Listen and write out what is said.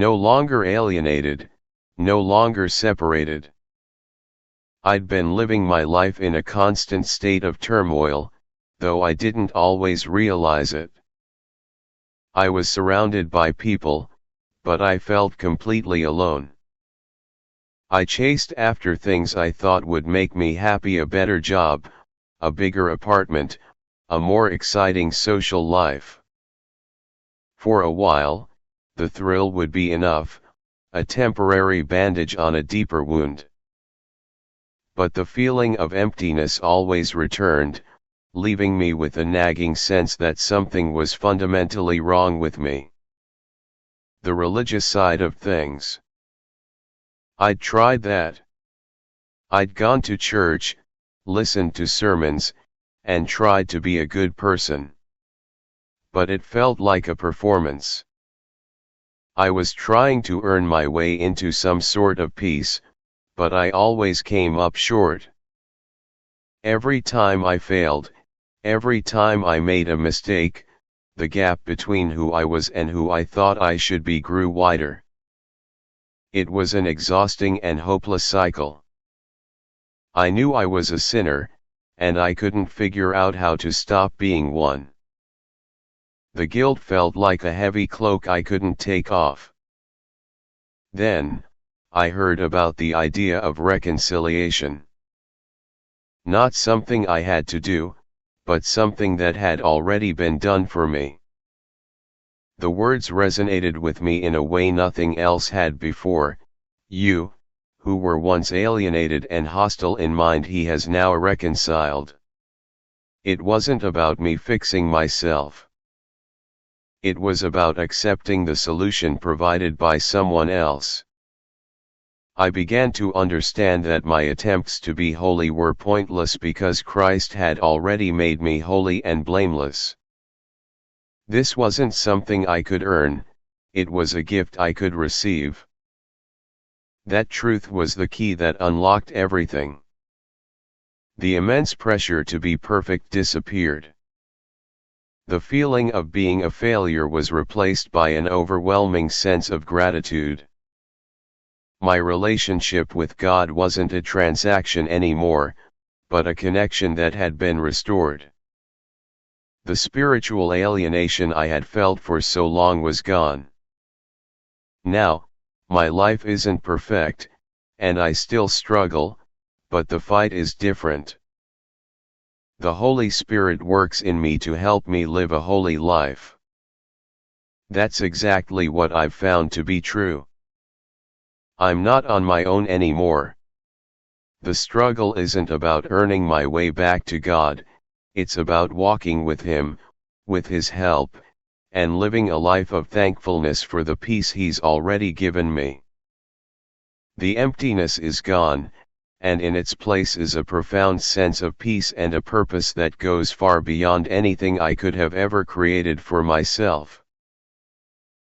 No longer alienated, no longer separated. I'd been living my life in a constant state of turmoil, though I didn't always realize it. I was surrounded by people, but I felt completely alone. I chased after things I thought would make me happy: a better job, a bigger apartment, a more exciting social life. For a while, the thrill would be enough, a temporary bandage on a deeper wound. But the feeling of emptiness always returned, leaving me with a nagging sense that something was fundamentally wrong with me. The religious side of things. I'd tried that. I'd gone to church, listened to sermons, and tried to be a good person. But it felt like a performance. I was trying to earn my way into some sort of peace, but I always came up short. Every time I failed, every time I made a mistake, the gap between who I was and who I thought I should be grew wider. It was an exhausting and hopeless cycle. I knew I was a sinner, and I couldn't figure out how to stop being one. The guilt felt like a heavy cloak I couldn't take off. Then, I heard about the idea of reconciliation. Not something I had to do, but something that had already been done for me. The words resonated with me in a way nothing else had before. You, who were once alienated and hostile in mind, he has now reconciled. It wasn't about me fixing myself. It was about accepting the solution provided by someone else. I began to understand that my attempts to be holy were pointless because Christ had already made me holy and blameless. This wasn't something I could earn, it was a gift I could receive. That truth was the key that unlocked everything. The immense pressure to be perfect disappeared. The feeling of being a failure was replaced by an overwhelming sense of gratitude. My relationship with God wasn't a transaction anymore, but a connection that had been restored. The spiritual alienation I had felt for so long was gone. Now, my life isn't perfect, and I still struggle, but the fight is different. The Holy Spirit works in me to help me live a holy life. That's exactly what I've found to be true. I'm not on my own anymore. The struggle isn't about earning my way back to God, it's about walking with Him, with His help, and living a life of thankfulness for the peace He's already given me. The emptiness is gone, and in its place is a profound sense of peace and a purpose that goes far beyond anything I could have ever created for myself.